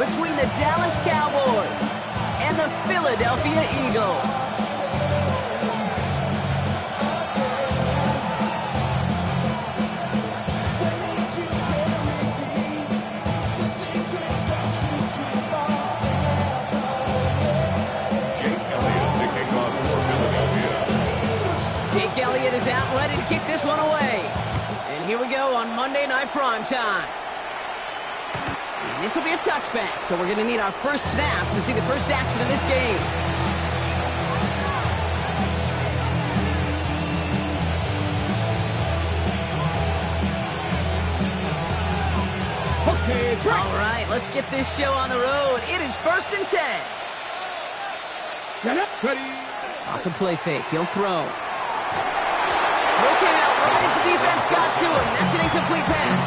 between the Dallas Cowboys and the Philadelphia Eagles. Elliott is out ready to kick this one away. And here we go on Monday Night Primetime. And this will be a touchback, so we're going to need our first snap to see the first action of this game. Okay, all right, let's get this show on the road. It is 1st and 10. Ready. Off the play fake, he'll throw. Looking out right as the defense got to him. That's an incomplete pass.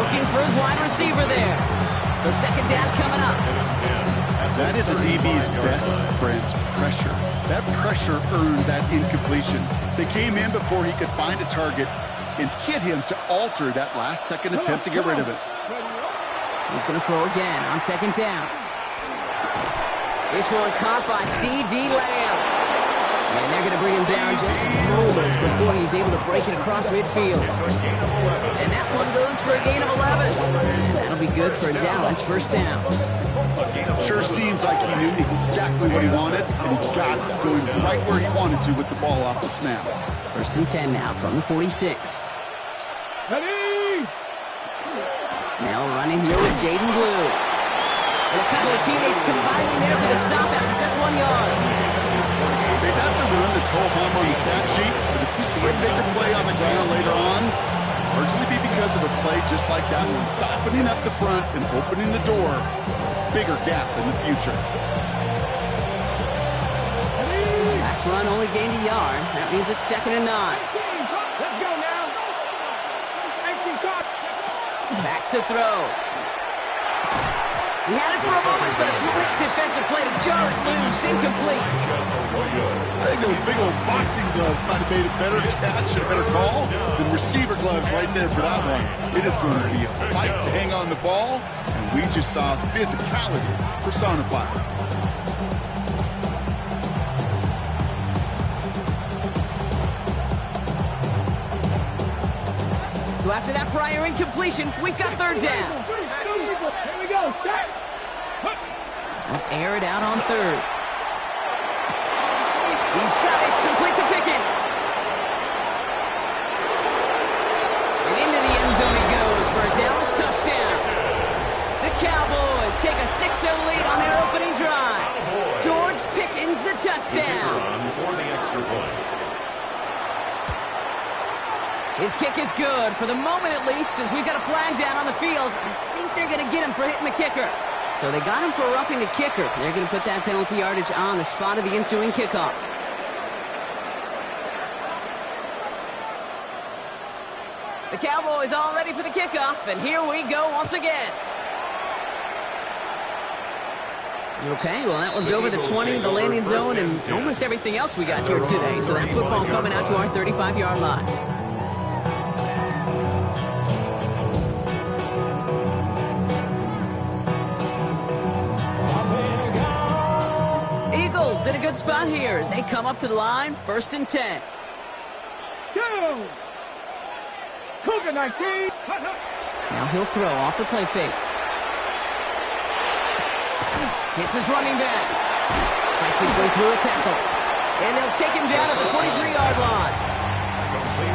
Looking for his wide receiver there. So second down coming up. That is a DB's best friend, pressure. That pressure earned that incompletion. They came in before he could find a target and hit him to alter that last-second attempt to get rid of it. He's going to throw again on second down. This one caught by C.D. Lamb. And they're going to bring him down just a moment before he's able to break it across midfield. And that one goes for a gain of 11. And that'll be good for Dallas first down. Sure seems like he knew exactly what he wanted, and he got it going right where he wanted to with the ball off the snap. 1st and 10 now from the 46. Ready. Now running here with Jaden Blue. And a couple of teammates combining there for the stop after just 1 yard. That's a run that's ho-hum on the stat sheet, but if you see a bigger play on the ground later on, largely be because of a play just like that one, softening up the front and opening the door, bigger gap in the future. Last run only gained a yard. That means it's 2nd and 9. Let's go now. Back to throw. He had it for a moment, but a quick defensive play to jar it loose, incomplete. I think those big old boxing gloves might have made a better catch and a better call than receiver gloves right there for that one. It is going to be a fight to hang on the ball, and we just saw physicality personified. So after that prior incompletion, we've got 3rd down. Here we go. Start. We'll air it out on 3rd. He's got it. It's complete to Pickens. And into the end zone he goes for a Dallas touchdown. The Cowboys take a 6-0 lead on their opening drive. George Pickens the touchdown. His kick is good, for the moment at least, as we've got a flag down on the field. I think they're going to get him for hitting the kicker. So they got him for roughing the kicker. They're going to put that penalty yardage on the spot of the ensuing kickoff. The Cowboys all ready for the kickoff, and here we go once again. Okay, well, that one's over the 20, the landing zone, and almost everything else we got here today. So that football coming out to our 35-yard line. Eagles in a good spot here as they come up to the line, 1st and 10. Go! Cougar 19. Now he'll throw off the play fake. Hits his running back. Fights his way through a tackle. And they'll take him down at the 43-yard line.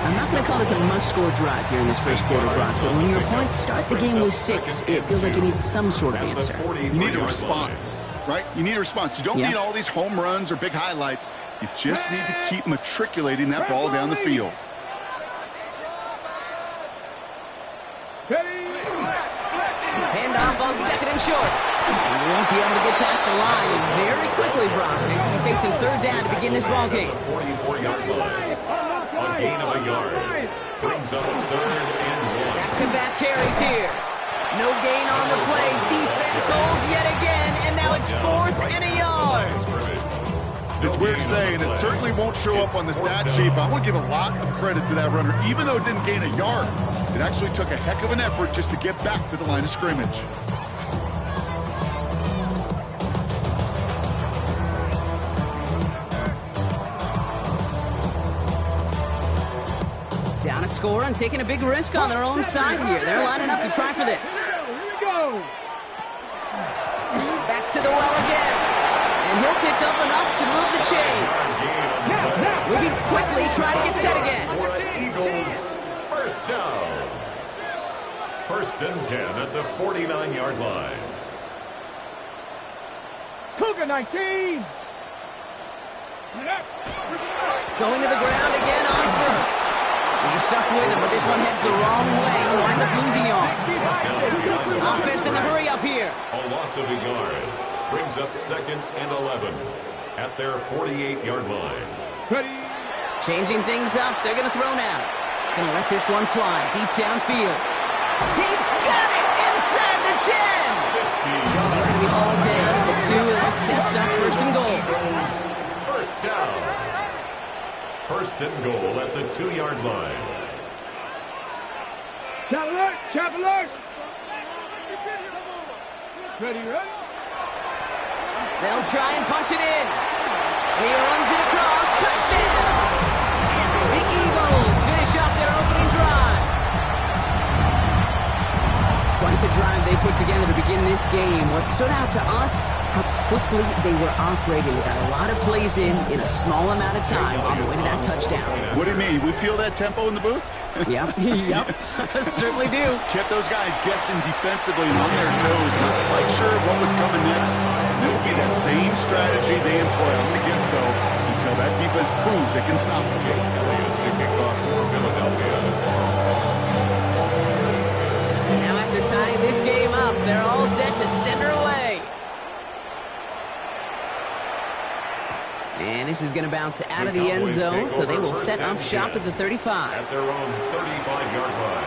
I'm not going to call this a must-score drive here in this first quarter, Brock, but when your opponents start the game with 6, it feels like you need some sort of answer. You need a response, right? You need a response. You don't need all these home runs or big highlights. You just need to keep matriculating that ball down the field. Handoff on 2nd and short. And he won't be able to get past the line. And very quickly, Brock, they're going to be facing 3rd down to begin this ball game. 44-yard line. On gain of a yard. Brings up 3rd and 1. Back-to-back carries here. No gain on the play. Defense holds yet again. And now it's 4th and a yard. It's weird to say, and it certainly won't show up on the stat sheet, but I want to give a lot of credit to that runner. Even though it didn't gain a yard, it actually took a heck of an effort just to get back to the line of scrimmage. to score and taking a big risk on their own side here. They're lining up to try for this. Here we go. Back to the well again. And he'll pick up enough to move the chains. Moving quickly, try to get set again. For an Eagles first down. First and 10 at the 49-yard line. Cougar 19. Going to the ground again on first. He's stuck with him, but this one heads the wrong way. He winds up losing yards. Offense in the hurry up here. A loss of a yard brings up second and 11 at their 48-yard line. Ready. Changing things up. They're going to throw now. Going to let this one fly deep downfield. He's got it inside the 10. He's going to be hauled down at the 2, and that sets up first and goal. First down. First and goal at the 2-yard line. Chap alert. Chap alert. Ready, ready. They'll try and punch it in. And he runs it across. Touchdown! The Eagles finish off their opening drive. Quite the drive they put together to begin this game. What stood out to us, how quickly they were operating. They got a lot of plays in a small amount of time on the way to that touchdown. What do you mean? We feel that tempo in the booth? Yep, certainly do. Kept those guys guessing defensively and on their toes, not quite sure what was coming next. And it will be that same strategy they employ, I'm going to guess so, until that defense proves it can stop them. Elliott to kick off for Philadelphia. Now after tying this game up, they're all set to center away. And this is going to bounce out of the end zone, so they will set up shop at the 35. At their own 35-yard line.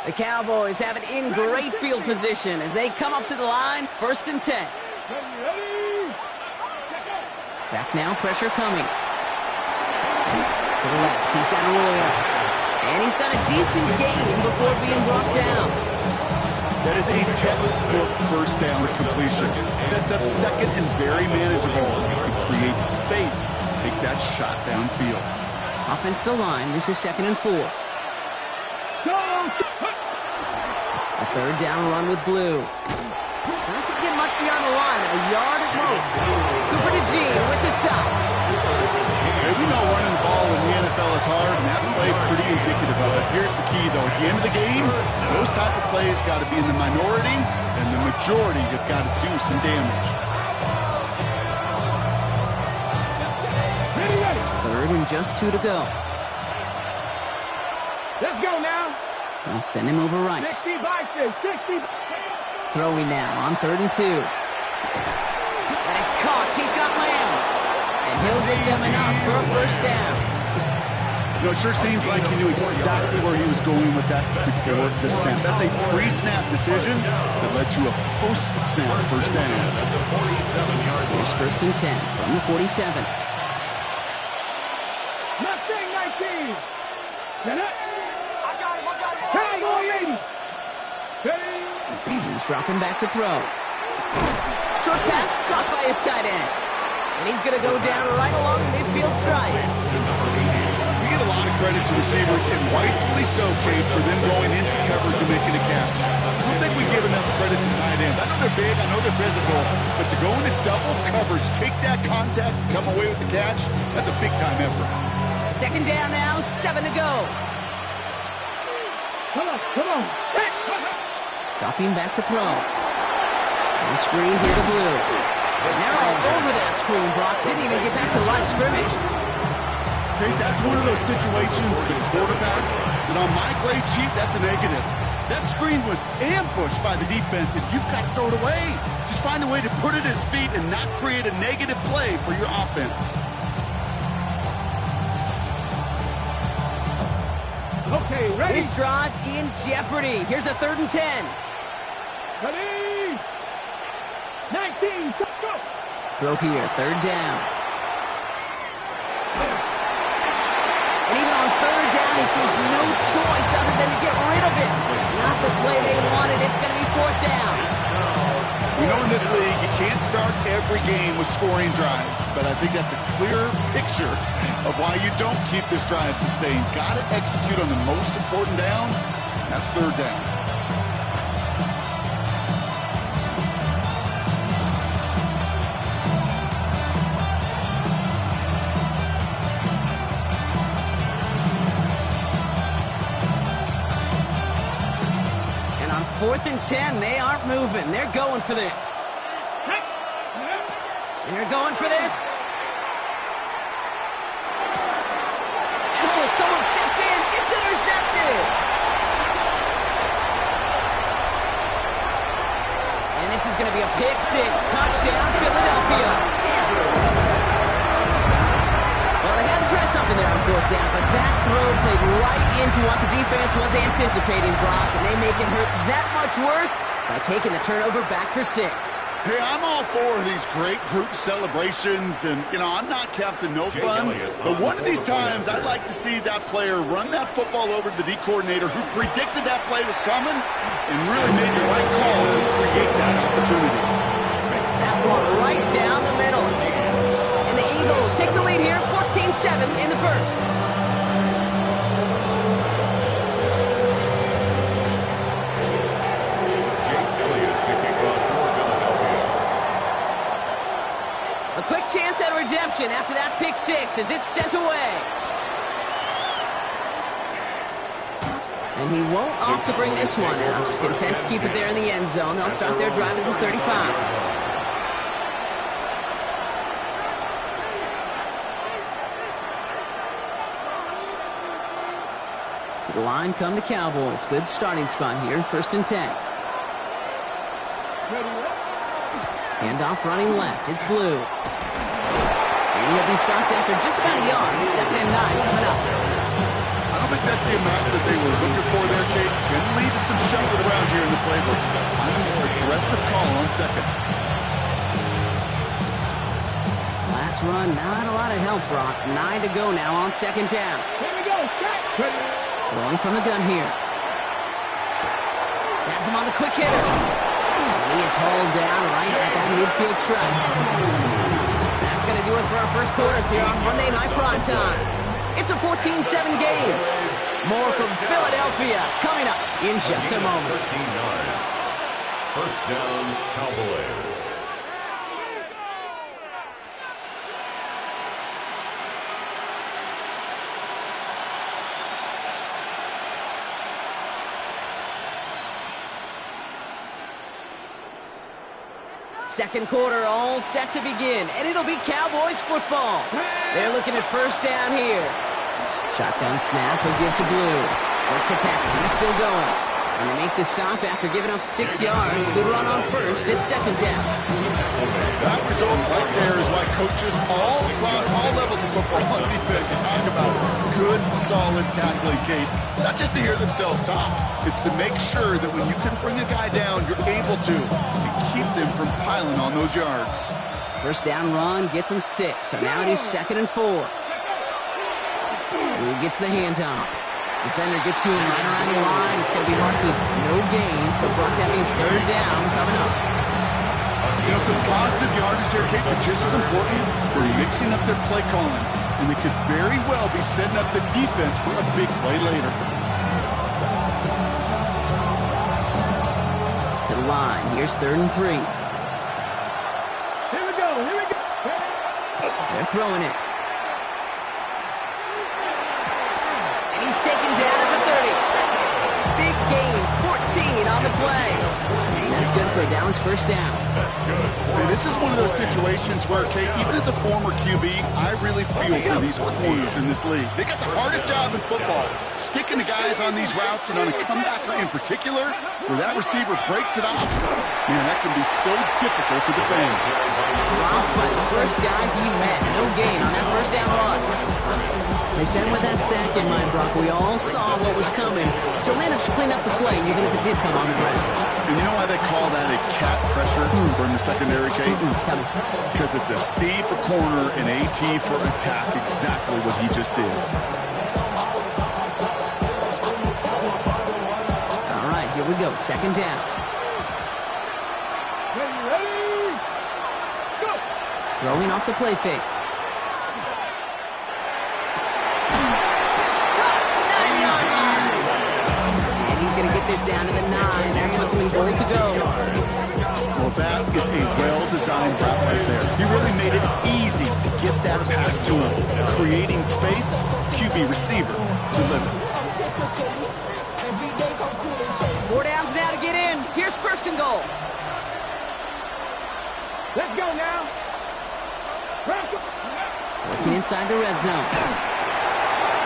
The Cowboys have it in great field position as they come up to the line, first and 10. Back now, pressure coming. To the left, he's got a roll. And he's got a decent gain before being brought down. That is a textbook first down completion. Sets up second and very manageable to create space to take that shot downfield. Offensive line, this is second and 4. A third down run with Blue. Doesn't get much beyond the line, a yard at most. Cooper to Gene with the stop. We know running the ball in the NFL is hard, and that play pretty indicative of it. Here's the key, though. At the end of the game, those type of plays got to be in the minority, and the majority have got to do some damage. Third and just 2 to go. Let's go now. They'll send him over right. 60 by 60. Throwing now on 3rd and 2. That is caught. He's got Lamb. And he'll give them enough for a first down. You know, it sure seems like he knew exactly where he was going with that before the snap. That's a pre-snap decision that led to a post-snap first down. Here's first and 10 from the 47. Mustang 19. Set up. Cowboy 80. He's dropping back to throw. Short pass caught by his tight end. And he's going to go down right along the midfield stripe. We get a lot of credit to receivers, and rightfully so, Cade, for them going into coverage and making a catch. I don't think we give enough credit to tight ends. I know they're big, I know they're physical, but to go into double coverage, take that contact, and come away with the catch, that's a big-time effort. Second down now, 7 to go. Come on. Dropping back to throw. On screen here to Blue. And they're all over that screen. Brock didn't even get back to the line of scrimmage. Okay, that's one of those situations as a quarterback that on my grade sheet, that's a negative. That screen was ambushed by the defense, and you've got to throw it away. Just find a way to put it at his feet and not create a negative play for your offense. Okay, ready. This drive in jeopardy. Here's a 3rd and 10. Ready. 19. Go. Throw here, 3rd down. And even on 3rd down, he sees no choice other than to get rid of it. Not the play they wanted. It's going to be 4th down. We know in this league you can't start every game with scoring drives, but I think that's a clear picture of why you don't keep this drive sustained. Got to execute on the most important down. That's third down. And on 4th and 10, they aren't moving. They're going for this. They're going for this. Oh, someone stepped in. It's intercepted. And this is going to be a pick six. Touchdown, Philadelphia. Well, they had to try something there on 4th down, but that throw played right into what the defense was anticipating, Brock, and they make it hurt that much worse by taking the turnover back for 6. Hey, I'm all for these great group celebrations, and, you know, I'm not Captain No Fun, but one of these times I'd like to see that player run that football over to the D coordinator who predicted that play was coming and really made the right call to create that opportunity. That one right down the middle. And the Eagles take the lead here, 14-7 in the first. A quick chance at redemption after that pick six as it's sent away. And he won't opt to bring this one out. He's content to keep it there in the end zone. They'll start their drive at the 35. To the line come the Cowboys. Good starting spot here, 1st and 10. Handoff running left. It's Blue. And he'll be stopped after just about a yard. 2nd and 9 coming up. I don't think that's the amount that they were looking for there, Kate. Going to lead to some shuffling around here in the playbook. I'm a more aggressive call on 2nd. Last run, not a lot of help, Brock. 9 to go now on 2nd down. Here we go. Throwing from the gun here. Has him on the quick hitter. He is hauled down right at that midfield stripe. That's going to do it for our first quarter here on Monday Night Primetime. It's a 14-7 game. More from Philadelphia coming up in just a moment. 13 yards. First down, Cowboys. Second quarter all set to begin, and it'll be Cowboys football. They're looking at 1st down here. Shotgun snap, he'll give to Blue. Looks attack, he's still going. And they make the stop after giving up 6 yards. Good run on 1st, it's 2nd down. That result right there is why coaches all across all levels of football on defense talk about good, solid tackling, Kate. It's not just to hear themselves talk. It's to make sure that when you can bring a guy down, you're able to keep them from piling on those yards. 1st down run gets him 6, so now it is 2nd and 4. Blue gets the handoff. Defender gets to him right around the line. It's going to be marked as no gain, so Brock, that means 3rd down coming up. You know, some positive yardage here, Kate, but just as important, they're mixing up their play calling, and they could very well be setting up the defense for a big play later. To the line, here's 3rd and 3. Here we go. They're throwing it. And he's taken down at the 30. Big gain, 14 on the play. And that's good for a Dallas 1st down. That's good. And this is one of those situations where, Kate, even as a former QB, I really feel for these corners in this league. They got the hardest job in football, sticking the guys on these routes and on a comebacker in particular, where that receiver breaks it off. Man, that can be so difficult to defend. Dropped by the first guy he met. No gain on that 1st down run. They said with that sack in mind, Brock, we all saw what was coming, so managed to clean up the play, even if it did come on the ground. And you know why they call that a cat pressure for in the secondary, Kate? Tell me. Because it's a C for corner and AT for attack, exactly what he just did. All right, here we go. 2nd down. Throwing off the play fake. Going to get this down to the 9. That puts him in goal to go. Well, that is a well-designed route right there. He really made it easy to get that pass to him. Creating space, QB receiver delivered. 4 downs now to get in. Here's first and goal. Let's go now. Working inside the red zone.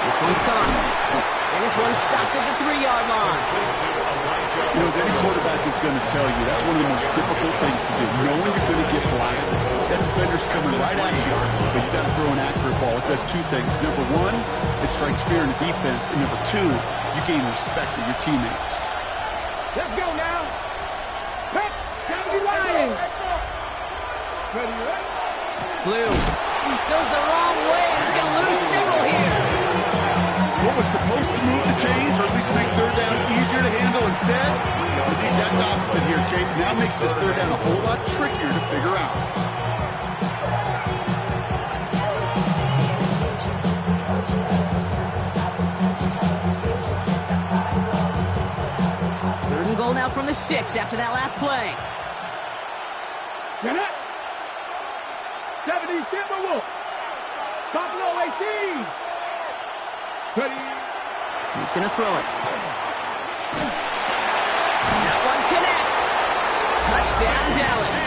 This one's caught. And this one's stopped at the 3-yard line. You know, as any quarterback is going to tell you, that's one of the most difficult things to do, knowing you're going to get blasted. That defender's coming right at you, but you got to throw an accurate ball. It does 2 things. Number 1, it strikes fear in the defense, and number 2, you gain respect of your teammates. Let's go now. Pep, time to be lying. Blue goes the wrong way, and he's going to lose several here. What was supposed to move the chains, or at least make 3rd down easier to handle instead? Did the exact opposite here, Kate. Now makes this 3rd down a whole lot trickier to figure out. Third and goal now from the 6 after that last play. Get it. 70 Timberwolves. Buffalo 18. He's going to throw it. That one connects. Touchdown, Dallas.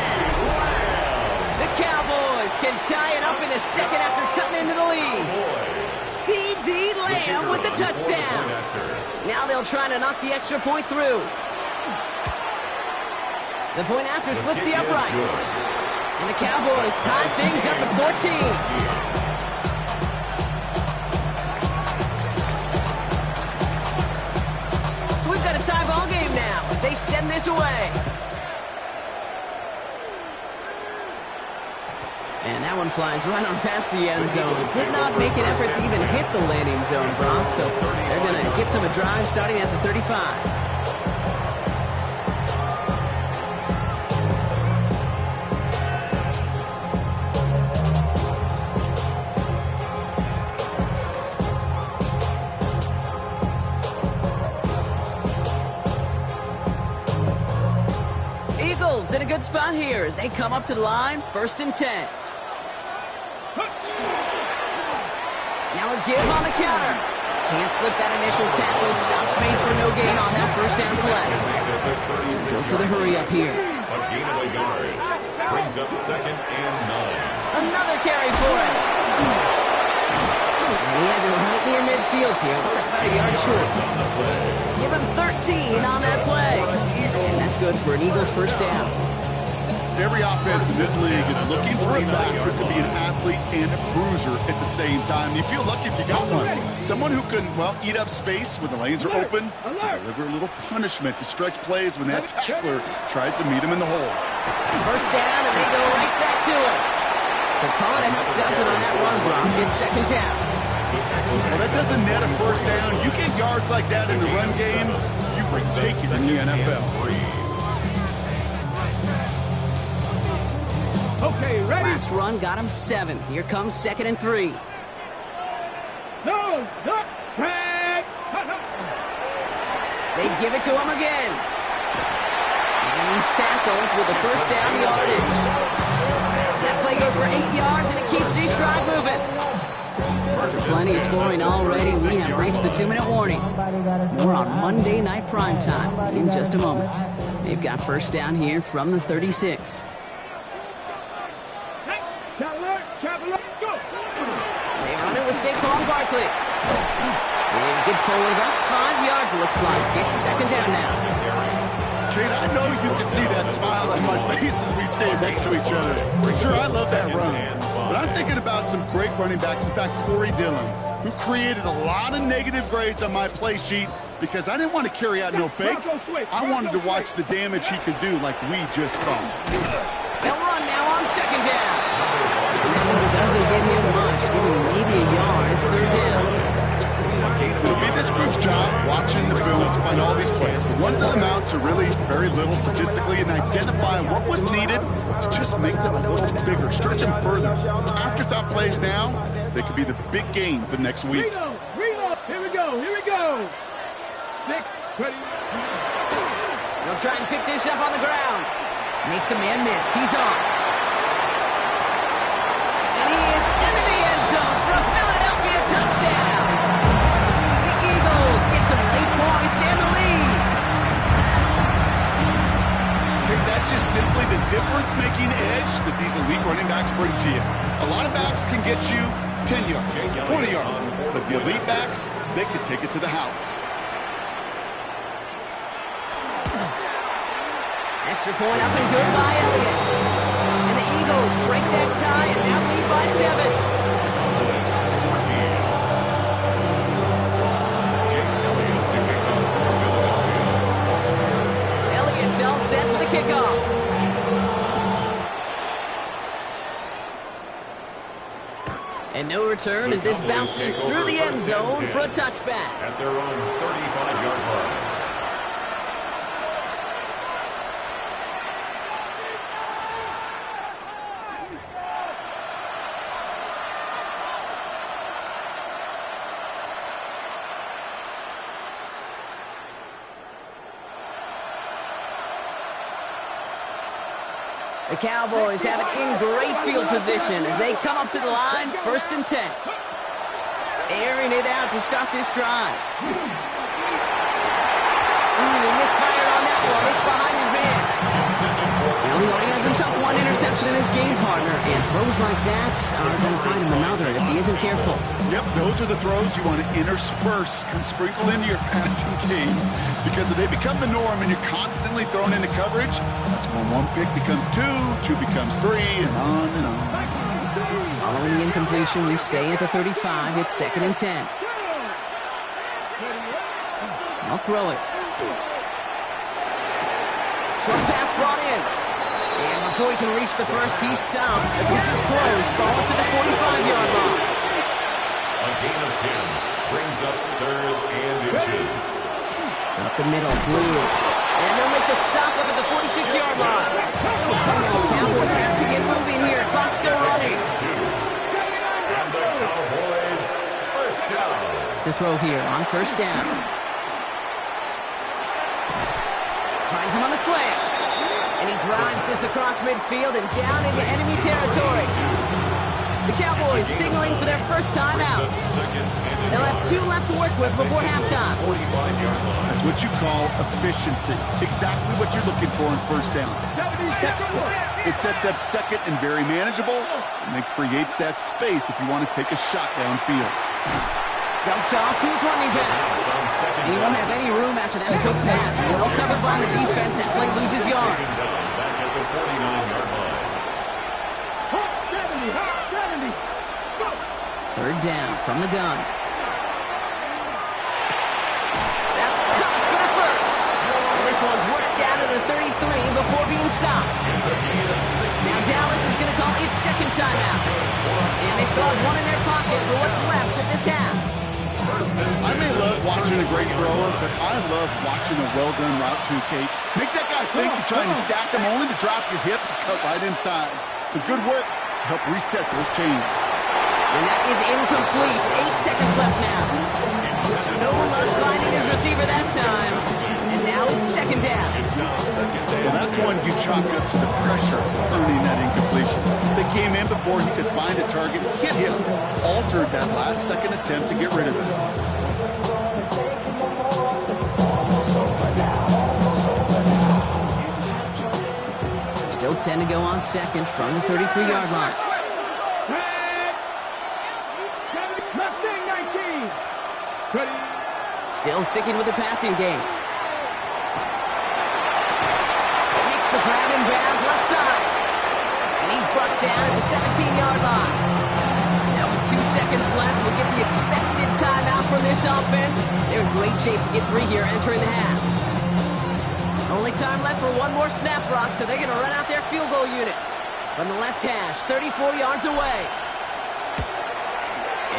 The Cowboys can tie it up in the second after cutting into the lead. C.D. Lamb with the touchdown. Now they'll try to knock the extra point through. The point after splits the uprights. And the Cowboys tie things up at 14. Tie ball game now as they send this away. And that one flies right on past the end zone. Did not make an effort to even hit the landing zone, Brock. So they're going to gift him a drive starting at the 35. In a good spot here as they come up to the line, 1st and 10. Now a give on the counter. Can't slip that initial tackle. Stops made for no gain on that 1st down play. Goes to the hurry up here. A gain of a yard. Brings up 2nd and 9. Another carry for him. And he has it right near midfield here. Looks like about a yard short. Give him 13 on that play. And that's good for an Eagles 1st down. Every offense in this league is looking for a back who can be an athlete and a bruiser at the same time. You feel lucky if you got one. Someone who can, well, eat up space when the lanes are open and deliver a little punishment to stretch plays when that tackler tries to meet him in the hole. 1st down, and they go right back to it. So call it a half dozen on that run block. It's 2nd down. Well, that doesn't net a 1st down. You get yards like that in the run game, you will take it in the NFL. Okay, ready? Last run got him 7. Here comes 2nd and 3. No, tag. They give it to him again. And he's tackled with the 1st down yardage. That play goes for 8 yards, and it keeps this drive moving. After plenty of scoring already, we have reached the 2-minute warning. More on Monday Night Primetime in just a moment. They've got 1st down here from the 36. They run it with Saquon Barkley. And get forward about 5 yards, looks like. It's 2nd down now. Kate, I know you can see that smile on my face as we stand next to each other. Sure, I love that run. But I'm thinking about some great running backs. In fact, Corey Dillon, who created a lot of negative grades on my play sheet because I didn't want to carry out no fake. I wanted to watch the damage he could do like we just saw. They'll run now on 2nd down. Doesn't get him much, giving maybe a yard. It's 3rd down. It'll be this group's job watching the film to find all these plays. The ones that amount to really very little statistically and identify what was needed to just make them a little bigger, stretch them further. Afterthought plays now, they could be the big gains of next week. Reload. Here we go. 6, ready. They'll try and pick this up on the ground. Makes a man miss. He's off. And he is into the end zone for a Philadelphia touchdown. The Eagles get some late points and the lead. That's just simply the difference-making edge that these elite running backs bring to you. A lot of backs can get you 10 yards, 20 yards, but the elite backs, they can take it to the house. Extra point up and good by Elliott. And the Eagles break that tie and now lead by 7. Elliott's all set for the kickoff. And no return as this bounces through the end zone for a touchback. At their own 35-yard line. The Cowboys have it in great field position as they come up to the line, 1st and 10. Airing it out to start this drive. He misfired on that one. It's behind his man. Well, he already has himself one interception in this game, partner, and throws like that are going to find him another if he isn't careful. Yep, those are the throws you want to intersperse and sprinkle into your passing game, because if they become the norm and you're constantly thrown into coverage, that's when one pick becomes 2 becomes 3, and on and on. Following the incompletion, we stay at the 35. It's 2nd and 10. I'll throw it. Short pass brought in. And before he can reach the first, he's stopped. But this is close. Ball to the 45-yard line. A gain of 10 brings up 3rd and inches. Up the middle, Blue. And they'll make the stop up at the 46-yard line. Cowboys have to get moving here. Clock still running. And the Cowboys, 1st down. To throw here on 1st down. Finds him on the slant. And he drives this across midfield and down into enemy territory. The Cowboys signaling for their first time out. They'll have 2 left to work with before halftime. That's what you call efficiency. Exactly what you're looking for in 1st down. Textbook. It sets up 2nd and very manageable, and it creates that space if you want to take a shot downfield. Dumped off to his running back. He won't have any room after that quick pass. Well covered by the defense. That play loses yards. Back at the 49-yard line. 70. 3rd down from the gun. That's caught for the first. And this one's worked down to the 33 before being stopped. Now Dallas is going to call its 2nd timeout. And they still have 1 in their pocket for what's left of this half. I may love watching a great thrower, but I love watching a well-done route too, Kate. Make that guy think you're trying to stack them only to drop your hips and cut right inside. Some good work to help reset those chains. And that is incomplete. 8 seconds left now. No luck finding his receiver that time. And now it's 2nd down. Well, that's one you chalk up to the pressure of earning that incompletion. They came in before he could find a target, hit him, altered that last-second attempt to get rid of it. Still 10 to go on 2nd from the 33-yard line. Still sticking with the passing game. Makes the grab in bounds left side. And he's brought down at the 17-yard line. Now with 2 seconds left, we get the expected timeout from this offense. They're in great shape to get 3 here entering the half. Only time left for 1 more snap, Brock, so they're going to run out their field goal unit. From the left hash, 34 yards away.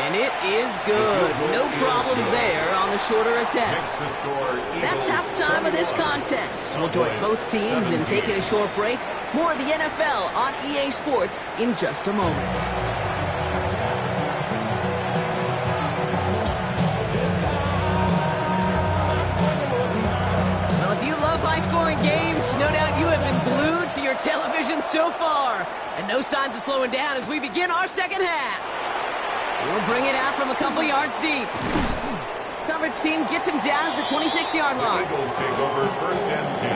And it is good. No problems there on the shorter attempt. Makes the score That's Eagles halftime of this 21, contest. We'll join both teams in 17. taking a short break. More of the NFL on EA Sports in just a moment. Well, if you love high-scoring games, no doubt you have been glued to your television so far. And no signs of slowing down as we begin our second half. We'll bring it out from a couple yards deep. Coverage team gets him down at the 26-yard The line. Eagles take over 1st and 10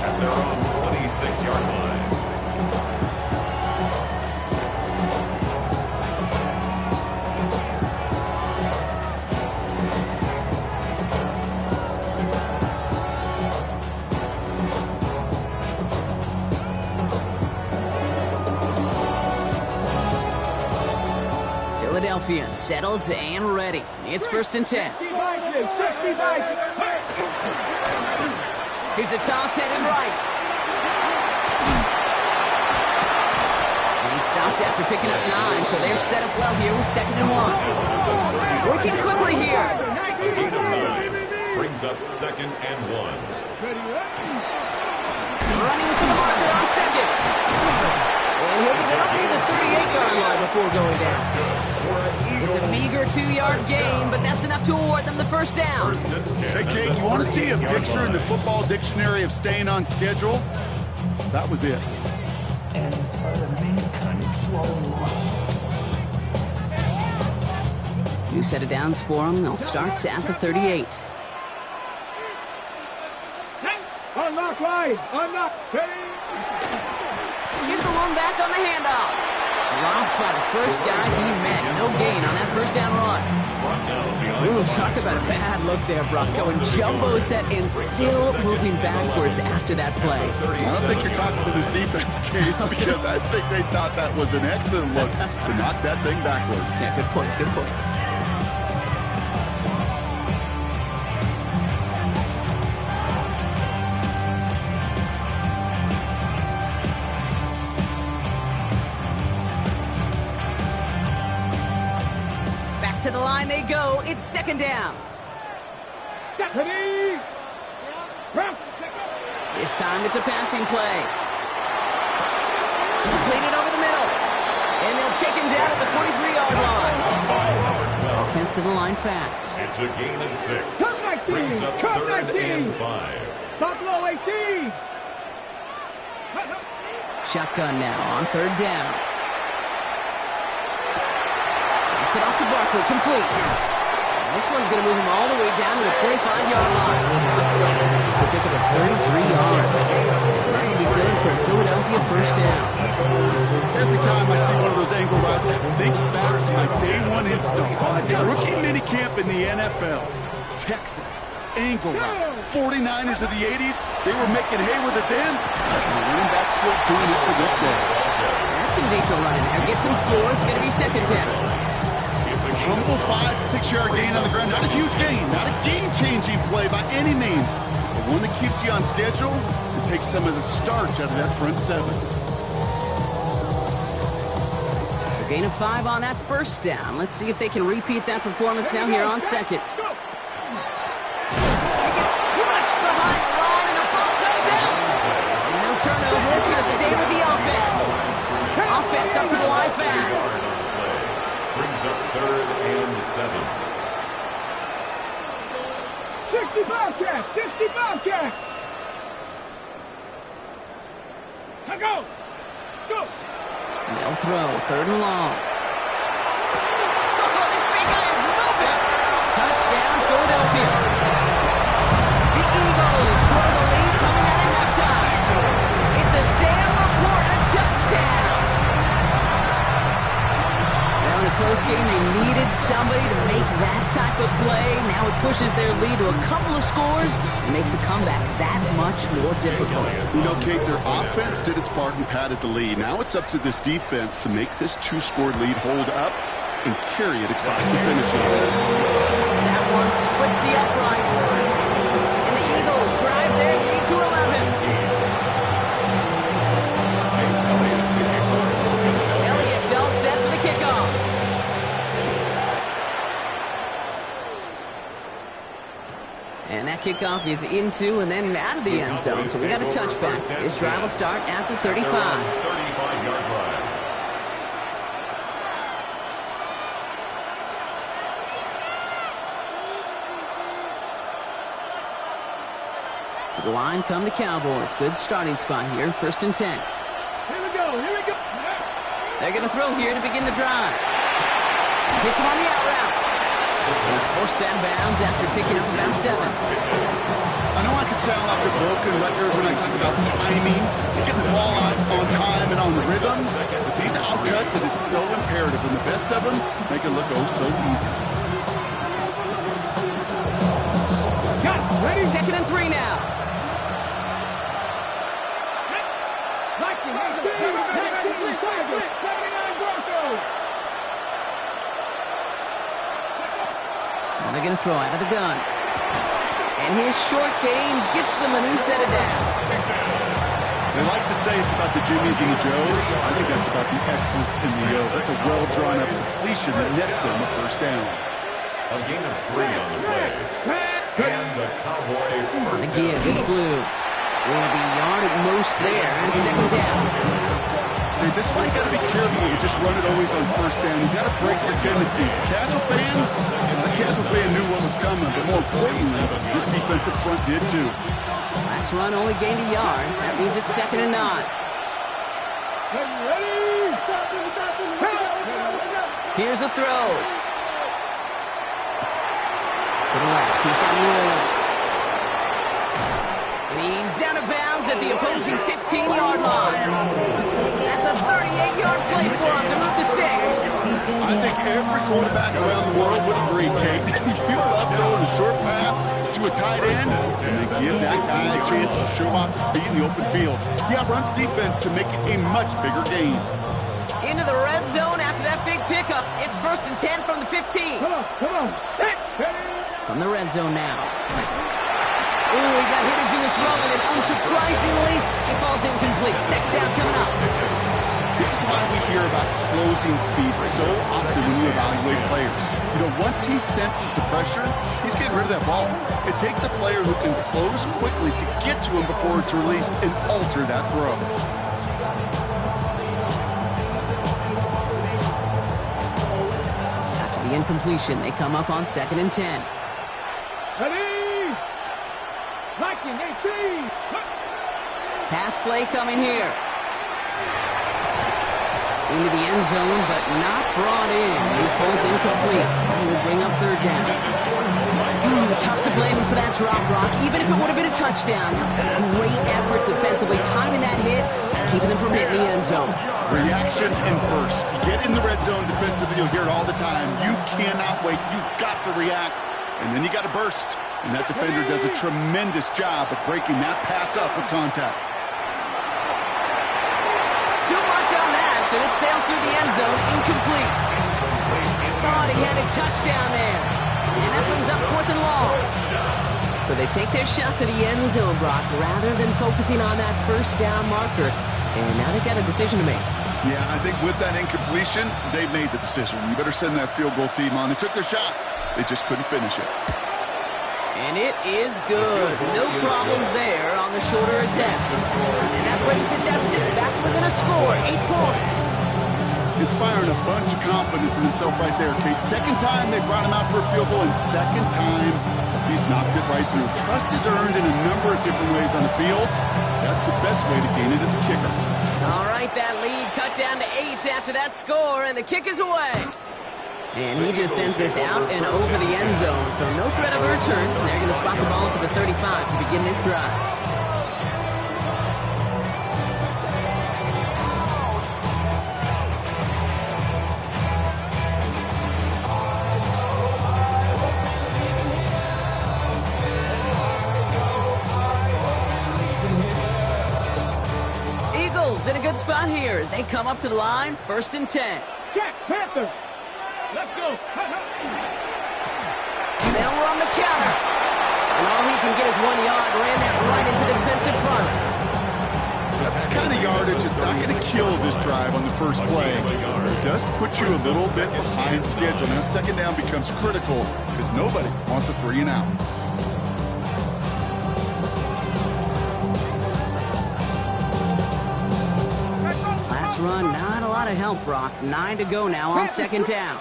at their own 26-yard line. Philadelphia settled and ready. It's 1st and 10. Here's a toss headed right. And he stopped after picking up 9, so they're set up well here with 2nd and 1. Working quickly here. Gain of 9 brings up 2nd and 1. Running for the marker on 2nd. And he'll get it up near the 38-yard line before going down. It's a meager 2-yard gain, but that's enough to award them the 1st down. 1st and 10. Hey, Kate, you want to see a picture in the football dictionary of staying on schedule? That was it. New set of downs for them. They'll start at the 38. Unlock line. Unlock. Here's the lone back on the handoff. Dropped by the first guy he met. No gain on that 1st down run. Ooh, talk about a bad look there, Brock. Going jumbo set and still moving backwards after that play. I don't think you're talking to this defense, Kate, because I think they thought that was an excellent look to knock that thing backwards. Yeah, good point, good point. To the line they go. It's 2nd down. Stephanie. This time it's a passing play. Completed over the middle. And they'll take him down at the 43-yard line. Offense to the line fast. It's a gain of 6. Come 19. Brings up Come 3rd 19. and 5. Buffalo 18. Shotgun now on 3rd down. It off to Barkley, complete. This one's going to move him all the way down to the 25-yard line. It's a pick of 33 yards. That'll be good for a Philadelphia 1st down. Every time I see one of those angle routes, I think back to my day one install. Rookie minicamp in the NFL. Texas, angle route. 49ers of the 80s, they were making hay with it then. The running back still doing it to this day. That's some decent running there. Gets him 4. It's going to be 2nd down. Humble 5 to 6-yard gain on the ground. Not a huge gain, not a game-changing play by any means, but one that keeps you on schedule and takes some of the starch out of that front 7. A gain of 5 on that 1st down. Let's see if they can repeat that performance now here on 2nd. He gets crushed behind the line and the ball comes out. And no turnover. It's going to stay with the offense. Offense up to the line fast. Brings up 3rd and 7. 60 Bobcats. 60 Bobcats. Now go. Go. They'll throw 3rd and long. Oh, this big guy is moving. Touchdown, Philadelphia. The Eagles grow the lead coming out of halftime. It's a Sam Laporta touchdown. Now in a close game, they needed somebody to make that type of play. Now it pushes their lead to a couple of scores and makes a comeback that much more difficult. You know, Kate, their offense did its part and padded the lead. Now it's up to this defense to make this 2-score lead hold up and carry it across the finish line. That one splits the uprights. And the Eagles drive their lead to 11. Elliott's all set for the kickoff. And that kickoff is into and then out of the end zone. So we got a touchback. This drive will start after 35. 35-yard line. To the line come the Cowboys. Good starting spot here. 1st and 10. Here we go. Here we go. They're going to throw here to begin the drive. Hits him on the out route. He's forced out of bounds after picking up about 7. I know I can sound like a broken record when I talk about timing, getting the ball out on time and on the rhythm, but these outcuts, it is so imperative, and the best of them make it look oh so easy. Got it. Ready? 2nd and 3 now. Like it. 79 Broncos. Now they're going to throw out of the gun. And his short game gets them a new set of downs. They like to say it's about the Jimmies and the Joes. I think that's about the X's and the O's. That's a well-drawn-up completion that nets them a 1st down. A gain of 3 on the play. And the Cowboys first Again, down. it's blue. Going to be yard at most there. And 2nd down. Hey, this is why you got to be careful. You just run it always on 1st down. You got to break your tendencies. The casual fan knew what was coming, but more importantly, this defensive front did too. Last run only gained a yard. That means it's 2nd and 9. Ready? Here's a throw. To the left. He's got room. And he's out of bounds at the opposing 15-yard line. That's a 38-yard play for him to move the sticks. I think every quarterback around the world would agree, Kate. You love throwing a short pass to a tight end and then give that guy a chance to show off his speed in the open field. He outruns defense to make it a much bigger gain. Into the red zone after that big pickup. It's 1st and 10 from the 15. Come on. Hey. From the red zone now. Ooh, he got hit as he was throwing, and unsurprisingly, it falls incomplete. 2nd down coming up. This is why we hear about closing speed so often when you evaluate players. You know, once he senses the pressure, he's getting rid of that ball. It takes a player who can close quickly to get to him before it's released and alter that throw. After the incompletion, they come up on 2nd and 10. Ready? Liking 18. Pass play coming here. Into the end zone, but not brought in. He falls incomplete. And will bring up 3rd down. Tough to blame him for that drop, Rock, even if it would have been a touchdown. That was a great effort defensively, timing that hit, keeping them from hitting the end zone. Reaction and burst. You get in the red zone defensively, you'll hear it all the time. You cannot wait. You've got to react. And then you got to burst. And that defender does a tremendous job of breaking that pass up with contact. Too much on that, and it sails through the end zone, incomplete. Thought he had a touchdown there. And that brings up 4th and long. So they take their shot for the end zone, Brock, rather than focusing on that 1st down marker. And now they've got a decision to make. Yeah, I think with that incompletion, they've made the decision. You better send that field goal team on. They took their shot. They just couldn't finish it. And it is good. No problems there on the shorter attempt. And that brings the deficit back within a score, 8 points. Inspiring a bunch of confidence in himself right there, Kate. 2nd time they brought him out for a field goal, and 2nd time he's knocked it right through. Trust is earned in a number of different ways on the field. That's the best way to gain it as a kicker. All right, that lead cut down to 8 after that score, and the kick is away. And he just sends this out and over the end zone, so no threat of a return. They're going to spot the ball up at the 35 to begin this drive. Eagles in a good spot here as they come up to the line, 1st and 10. Jack Panther. Let's go. They'll run the counter. And all he can get is 1 yard. Ran that right into the defensive front. That's the kind of yardage that's not going to kill this drive on the first play. It does put you a little bit behind schedule. Now 2nd down becomes critical because nobody wants a 3 and out. run, not a lot of help, Brock. 9 to go now on second down.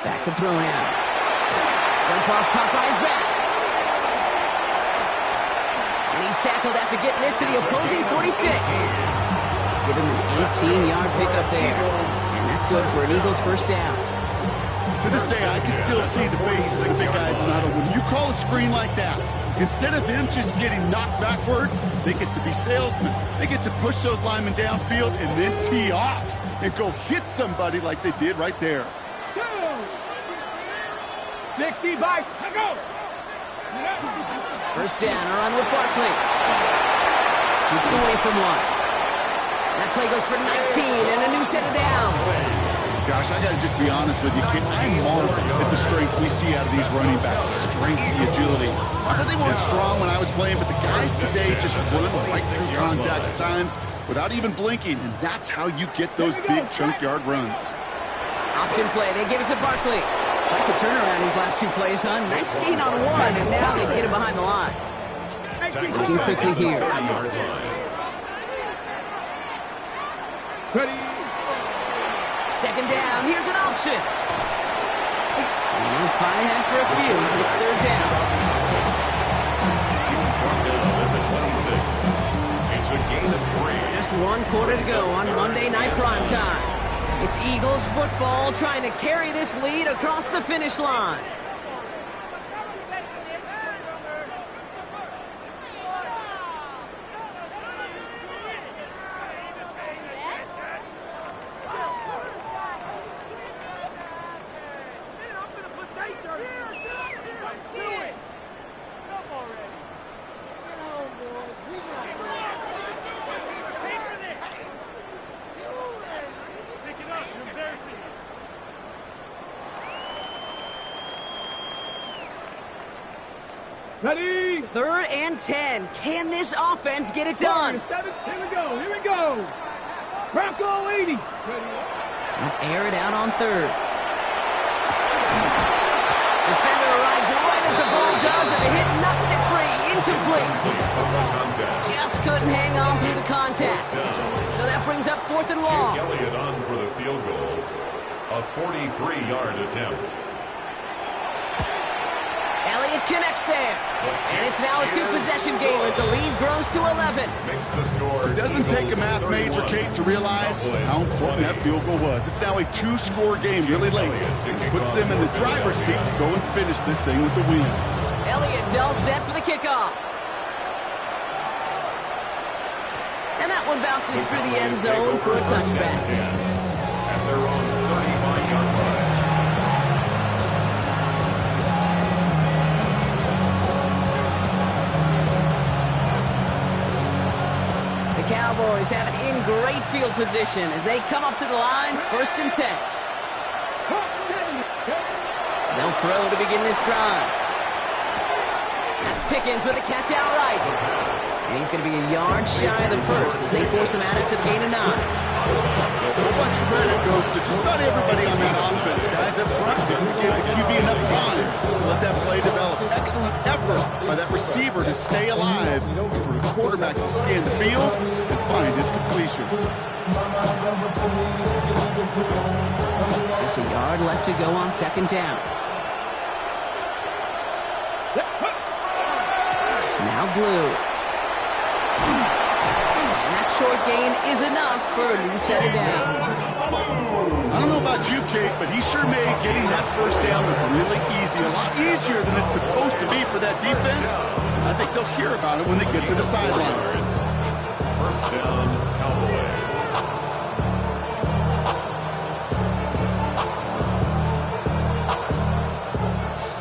Back to throw now. Jump off, caught by his back. And he's tackled after getting this to the opposing 46. Give him an 18-yard pickup there. And that's good for an Eagles first down. To this day, I can still see the faces of the big guys in the huddle. When you call a screen like that, instead of them just getting knocked backwards, they get to be salesmen. They get to push those linemen downfield and then tee off and go hit somebody like they did right there. 60 by, go! First down, a run with Barkley. Shoots away from one. That play goes for 19 and a new set of downs. Gosh, I got to just be honest with you, kid. I marvel at the strength we see out of these running backs. The strength, the agility. Not that they weren't strong when I was playing, but the guys today just run right through contact at times without even blinking, and that's how you get those big chunk yard runs. Option play, they give it to Barkley. Like the turnaround these last two plays, huh? Nice gain on one, and now they get him behind the line. Looking quickly here. Ready. Second down, here's an option. And fine half for a few. It's third down. It's a gain of 3. Just 1 quarter to go on Monday Night Primetime. It's Eagles football trying to carry this lead across the finish line. Ready. 3rd and 10. Can this offense get it done? 7 to go. Here we go. Bronco 80. Ready. Air it out on 3rd. Defender arrives right as the ball does, and the hit knocks it free. Incomplete. Just couldn't hang on through the contact. So that brings up 4th and long. Elliott on for the field goal. A 43-yard attempt. Elliott connects there. And it's now a 2-possession game as the lead grows to 11. Makes the score. It doesn't take a math major, Kate, to realize how important that field goal was. It's now a 2-score game really late. It puts them in the driver's seat to go and finish this thing with the win. Elliott's all set for the kickoff. And that one bounces through the end zone for a touchback. At their own 35-yard line. The Cowboys have it in great field position as they come up to the line, 1st and 10. They'll throw to begin this drive. That's Pickens with a catch outright. And he's going to be a yard shy of the first as they force him out after the gain of 9. A whole bunch of credit goes to just about everybody on that offense. Guys up front didn't give the QB enough time to let that play develop. Excellent effort by that receiver to stay alive, for the quarterback to scan the field and find his completion. Just a yard left to go on 2nd down. Now Blue. And that short gain is enough for a new set of downs. I don't know about you, Kate, but he sure made getting that first down look really easy. A lot easier than it's supposed to be for that defense. I think they'll hear about it when they get to the sidelines. First down, Cowboys.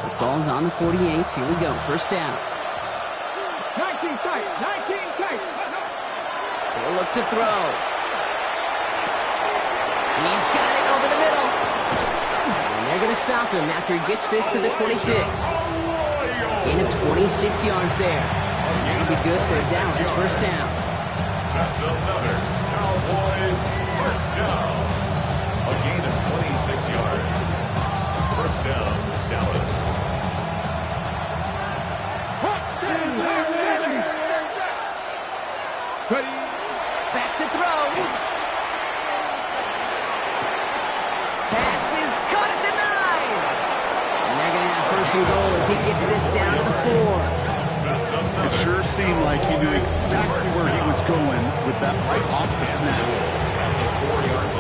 The ball's on the 48. Here we go. First down. 19 tight. 19 tight. They'll look to throw. He's got it over the middle. And they're going to stop him after he gets this to the 26. Gain of 26 yards there. That'll be good for a Dallas first down. That's another Cowboys first down. A gain of 26 yards. First down, Dallas. Ready. Back to throw. first and goal as he gets this down to the 4. It sure seemed like he knew exactly where he was going with that right off the snap. At the 4-yard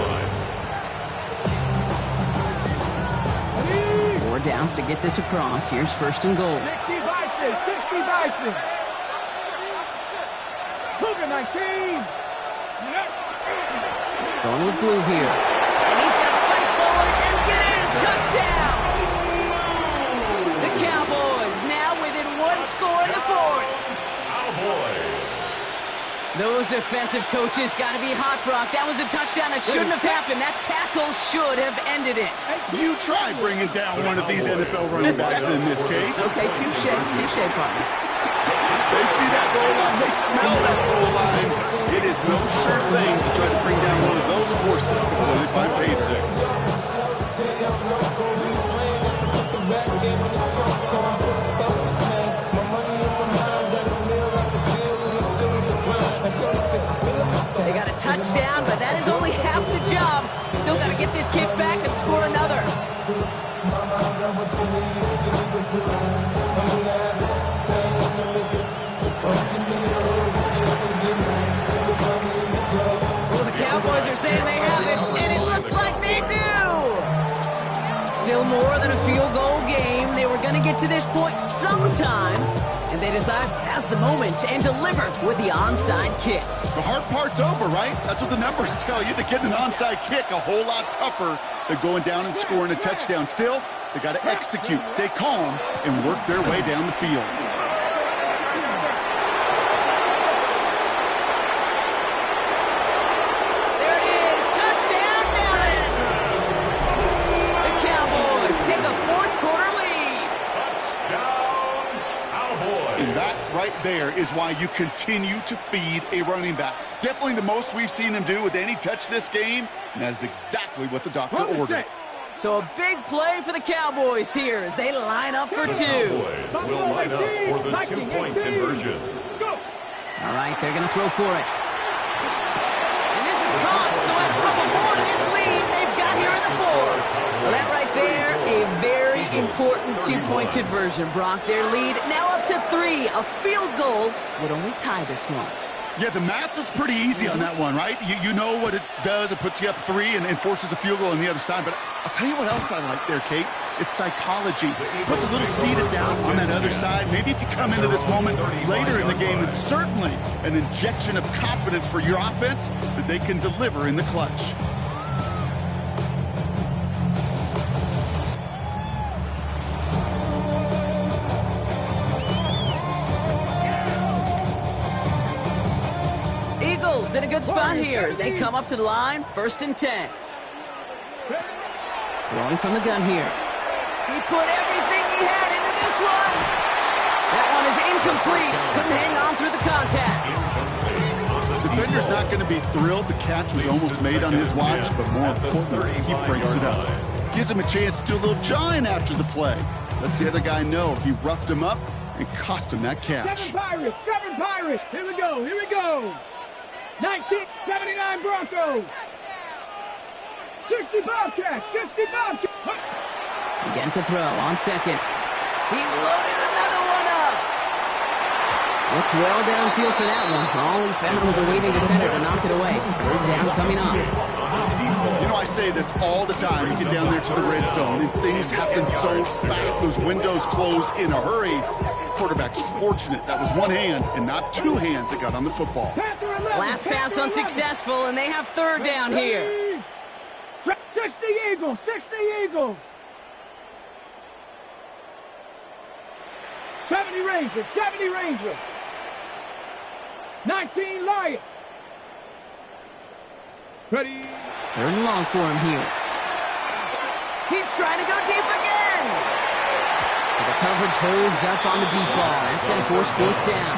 line. 4 downs to get this across. Here's first and goal. 60 Bison. Cougar 19. Going with blue here. And he's got to fight forward and get in. Touchdown! The Cowboys now within 1 score in the 4th. Cowboys. Those defensive coaches got to be hot, Brock. That was a touchdown that shouldn't have happened. That tackle should have ended it. You try bringing down one of these NFL running backs in this case. Okay, touche, partner. They see that goal line. They smell that goal line. It is no sure thing to try to bring down one of those horses before they find pace. They got a touchdown, but that is only half the job. Still got to get this kick back and score another. Well, the Cowboys are saying they have it, and it looks like they do. Still more than a field goal game. They were going to get to this point sometime, and they decide that's the moment and deliver with the onside kick. The hard part's over, right? That's what the numbers tell you. They're getting an onside kick a whole lot tougher than going down and scoring a touchdown. Still, they got to execute, stay calm, and work their way down the field. There it is, touchdown Dallas! The Cowboys take a 4th quarter lead. Touchdown, Cowboys. And that right there is why you continue to feed a running back. Definitely the most we've seen him do with any touch this game, and that is exactly what the doctor ordered. So a big play for the Cowboys here as they line up for 2. Cowboys will line up for the 2-point conversion. All right, they're going to throw for it. And this is caught, so at a couple more to this lead they've got here in the 4. Well, that right there, a very important 2-point conversion, Brock. Their lead now up to 3. A field goal would only tie this one. Yeah, the math was pretty easy on that one, right? You know what it does. It puts you up 3 and forces a field goal on the other side. But I'll tell you what else I like there, Kate. It's psychology. It puts a little seed of doubt on that other side. Maybe if you come into this moment later in the game, it's certainly an injection of confidence for your offense that they can deliver in the clutch. Eagles in a good spot here as they come up to the line, 1st and 10. Throwing from the gun here. He put everything he had into this one. That one is incomplete. Couldn't hang on through the contact. The defender's not going to be thrilled. The catch was almost made on his watch, but more importantly, he breaks it up. Gives him a chance to do a little jawing after the play. Lets the other guy know he roughed him up and cost him that catch. 7 Pirates. Here we go. 1979 Broncos. 60 Bobcats. Again to throw on 2nd. He's loaded another one up. Looked well downfield for that one. All he found was a waiting defender to knock it away. 3rd down coming on. You know, I say this all the time. You get down there to the red zone, and things happen so fast. Those windows close in a hurry. Quarterback's fortunate that was one hand and not 2 hands that got on the football. Last pass unsuccessful, and they have 3rd down here. 60 Eagles. 70 Rangers. 19 Lions. Ready. 3rd and long for him here. He's trying to go deep again. So the coverage holds up on the deep ball. That's going to force 4th down.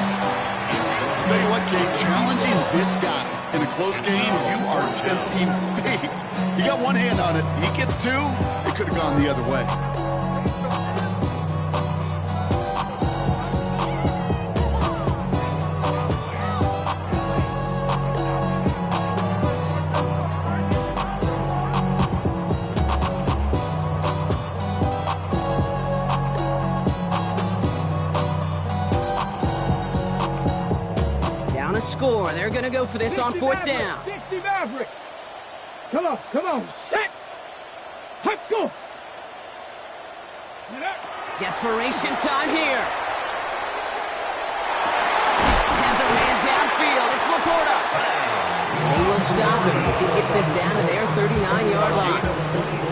I'll tell you what, Kate, challenging this guy in a close game, you are tempting fate. He got 1 hand on it. He gets 2. It could have gone the other way. 4. They're going to go for this on 4th down. 60 Maverick. Come on. Set. Let's go. Desperation time here. Has a man downfield. It's Laporta. And they will stop him as he gets this down to their 39-yard line.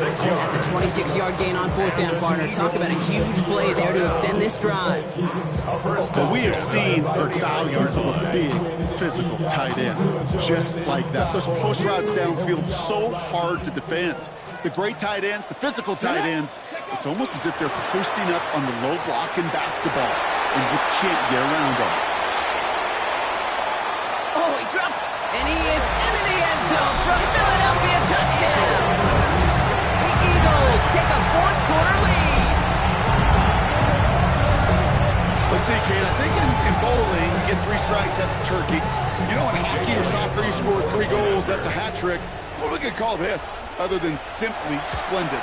That's a 26-yard gain on 4th down, partner. Talk about a huge play there to extend this drive. But we have seen the value of a big, physical tight end. Just like that. Those post routes downfield so hard to defend. The great tight ends, the physical tight ends, it's almost as if they're posting up on the low block in basketball, and you can't get around them. Oh, he dropped, and he is into the end zone from Philadelphia. Touchdown. The Eagles take a 4th quarter lead. Let's see, Kate, I think in bowling, you get 3 strikes, that's a turkey. You know, in hockey or soccer, you score 3 goals, that's a hat trick. What are we going to call this, other than simply splendid?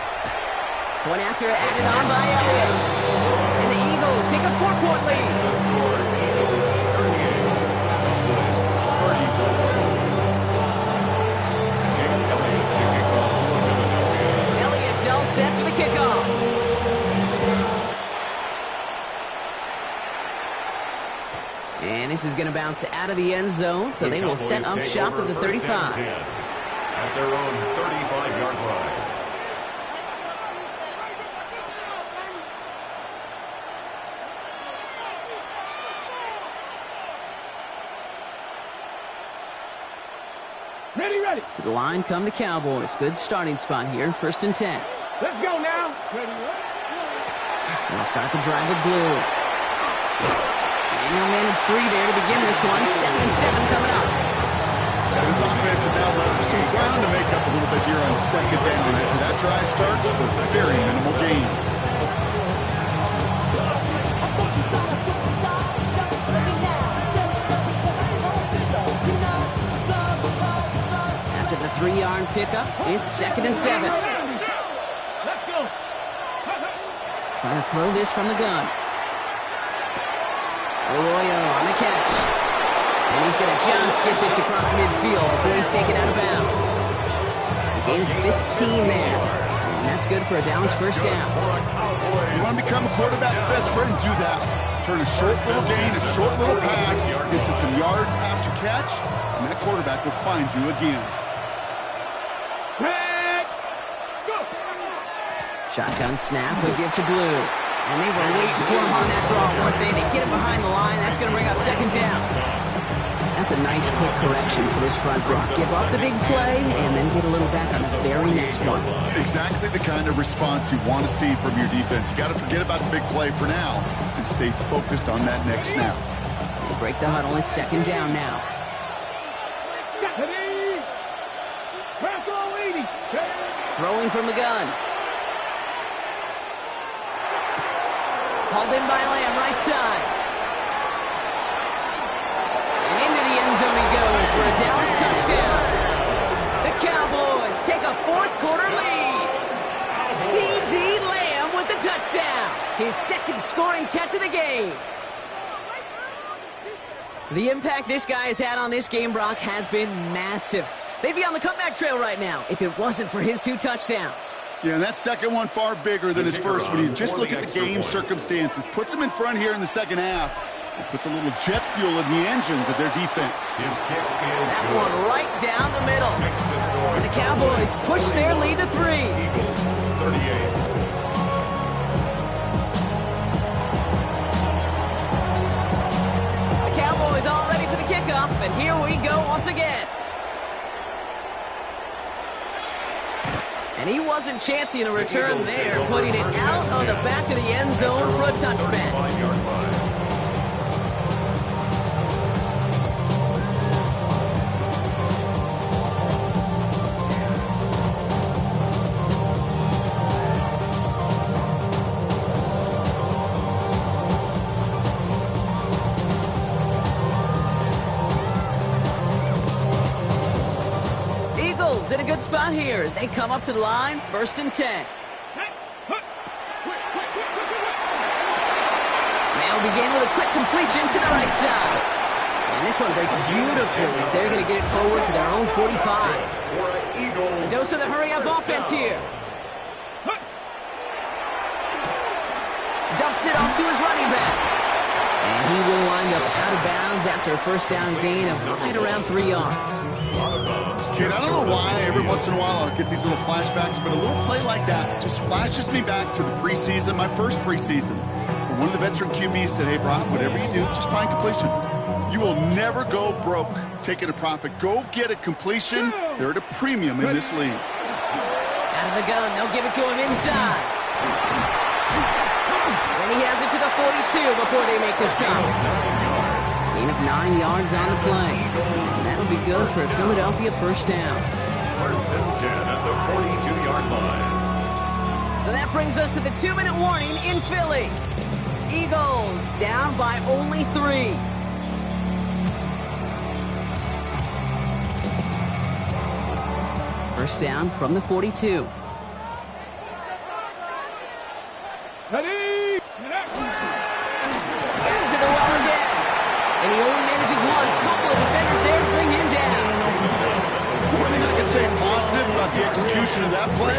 One after added on by Elliott. And the Eagles take a 4-point lead. Elliott's all set for the kickoff. And this is going to bounce out of the end zone, so they will set up shop at the 35. At their own 35-yard line. Ready. To the line come the Cowboys. Good starting spot here, 1st and 10. Let's go now. Ready. They'll start the drive with blue. And he'll manage 3 there to begin this one. 2nd and 7 coming up. This offense is now left for some ground to make up a little bit here on 2nd down. After that drive starts with a very minimal gain. After the 3-yard pickup, it's 2nd and 7. Let's go. Trying to throw this from the gun. Arroyo on the catch. And he's going to just get this across midfield before he's taken out of bounds. Gain 15 there. And that's good for a Dallas 1st down. You want to become a quarterback's best friend? Do that. Turn a short little gain, a short little pass into some yards after catch, and that quarterback will find you again. Shotgun snap, he'll give to Blue. And they were waiting for him on that draw, weren't they? They get him behind the line. That's going to bring up 2nd down. That's a nice quick correction for this front block. Give up the big play and then get a little back on the very next one. Exactly the kind of response you want to see from your defense. You got to forget about the big play for now and stay focused on that next snap. They break the huddle. It's 2nd down now. Throwing from the gun. Hauled in by Lamb, right side. And into the end zone he goes for a Dallas touchdown. The Cowboys take a 4th quarter lead. C.D. Lamb with the touchdown. His 2nd scoring catch of the game. The impact this guy has had on this game, Brock, has been massive. They'd be on the comeback trail right now if it wasn't for his 2 touchdowns. Yeah, and that second one far bigger than his first when you just look at the game circumstances. Puts them in front here in the second half. It puts a little jet fuel in the engines of their defense. His kick is that one right down the middle. And the Cowboys push their lead to 3. Eagles 38. The Cowboys all ready for the kickoff, and here we go once again. And he wasn't chancing a return there, putting it out on the back of the end zone for a touchback. In a good spot here as they come up to the line, 1st and 10. They'll begin with a quick completion to the right side. And this one breaks beautifully as they're going to get it forward to their own 45. A dose of the hurry-up offense here. Dumps it off to his running back. And he will wind up out of bounds after a first down gain of right around 3 yards. Kid, I don't know why every once in a while I'll get these little flashbacks, but a little play like that just flashes me back to the preseason, my first preseason. One of the veteran QBs said, hey, Brock, whatever you do, just find completions. You will never go broke taking a profit. Go get a completion. They're at a premium in this league. Out of the gun, they'll give it to him inside. And he has it to the 42 before they make the stop. Gain of 9 yards on the play. And that'll be good for a Philadelphia first down. First and 10 at the 42-yard line. So that brings us to the 2-minute warning in Philly. Eagles down by only 3. First down from the 42. Ready? Back to the well again. And he only manages one. Couple of defenders there to bring him down. One thing I can say positive about the execution of that play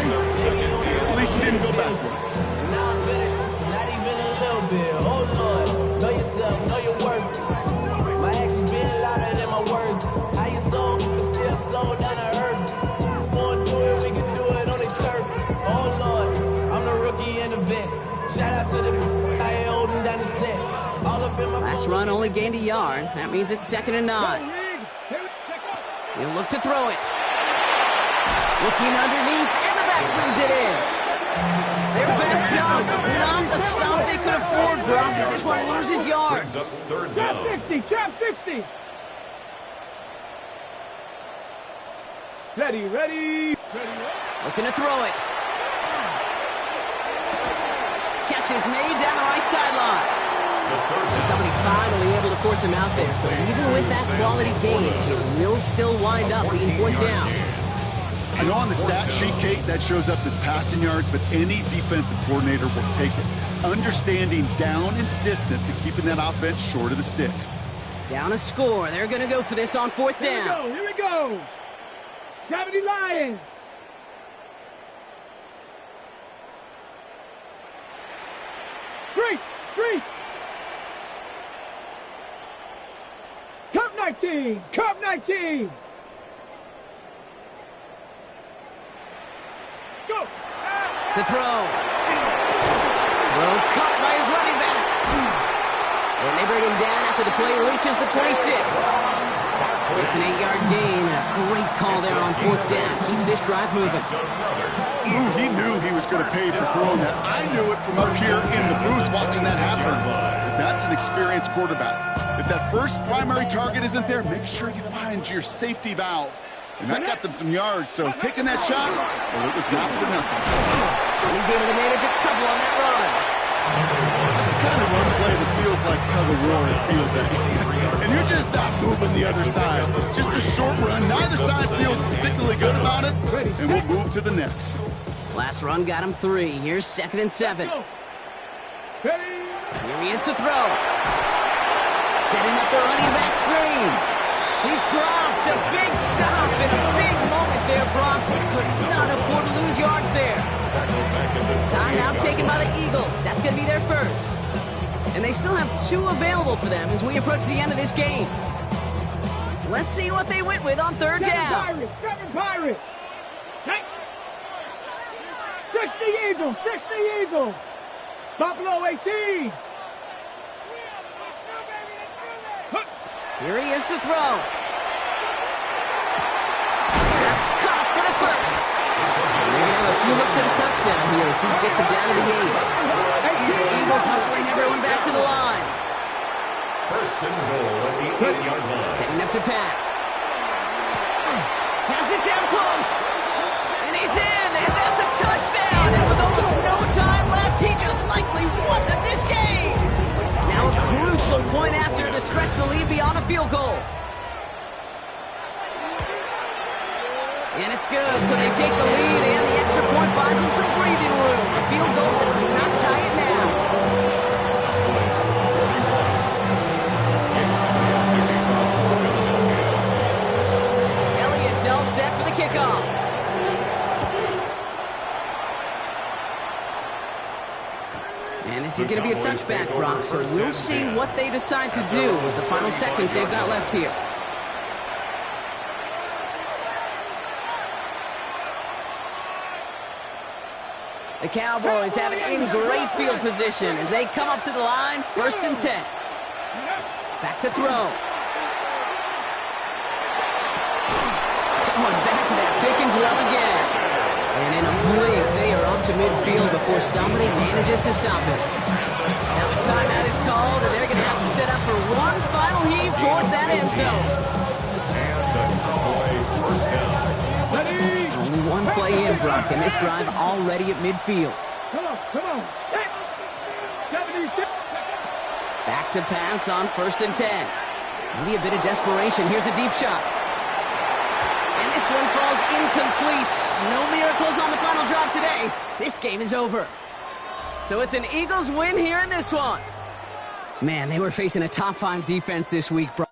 is at least he didn't go backwards. Not even a little bit. Hold on. Know yourself, know your worth. My actions been louder than my words. How you sold, but still sold down to earth. Wanna do it, we can do it on the turf. Oh Lord, I'm the rookie and the vet. Shout out to the I ain't holding down the set. All up in my Last run only gained a yard. That means it's 2nd and 9. He'll look to throw it. Looking underneath, and the back brings it in. They're backed up. Not the stop they could afford, Brock, as this one loses yards. Third Trap down. 60, trap 60. Ready. Looking to throw it. Catch is made down the right sideline. And somebody finally able to force him out there. So even with that quality gain, it will still wind up being 4th down. I know on the stat sheet, Kate, that shows up as passing yards, but any defensive coordinator will take it. Understanding down and distance and keeping that offense short of the sticks. Down a score. They're going to go for this on 4th down. Here we go. 70 Lions. Street. Cup 19. Go. To throw. Throw caught by his running back. And they bring him down after the play reaches the 26. It's an 8-yard gain. A great call there on 4th down. Keeps this drive moving. Ooh, he knew he was going to pay for throwing that. I knew it from up here in the booth watching that happen. But that's an experienced quarterback. If that first primary target isn't there, make sure you find your safety valve. And that got them some yards, so taking that shot, well, it was not for nothing. And he's able to manage a couple on that run. It's the kind of run play that feels like tug-of-war at field day. And you're just not moving the other side. Just a short run. Neither side feels particularly good about it, and we'll move to the next. Last run got him 3. Here's 2nd and 7. Here he is to throw. Setting up the running back screen. He's dropped. A big stop and a big moment there, Brock. They could not afford to lose yards there. Time now taken by the Eagles. That's going to be their first. And they still have 2 available for them as we approach the end of this game. Let's see what they went with on 3rd down. Seven Pirates. 60 Eagles. Buffalo 18. Here he is to throw. That's caught for the first. They're going to have a few looks at a touchdown here as he gets it down to the 8. Eagles hustling everyone back to the line. First and goal at the 8-yard line. Setting up to pass. Has it down close. And he's in. And that's a touchdown. And with almost no time left, he just likely won them this game. Now a crucial point after to stretch the lead beyond a field goal. And it's good, so they take the lead, and the extra point buys them some breathing room. A field goal does not tie it now. And this is going to be a touchback, Brock, so we'll see what they decide to do with the final seconds they've got left here. The Cowboys have it in great field position as they come up to the line, 1st and 10. Back to throw. Going back to that Pickens well again. And in a blink, they are up to midfield before somebody manages to stop it. Now the timeout is called, and they're going to have to set up for one final heave towards that end zone. And the Cowboy first down. Only one play in, Brock, and this drive already at midfield. Come on. Back to pass on 1st and 10. Maybe a bit of desperation. Here's a deep shot. And this one falls incomplete. No miracles on the final drive today. This game is over. So it's an Eagles win here in this one. Man, they were facing a top 5 defense this week, Brock.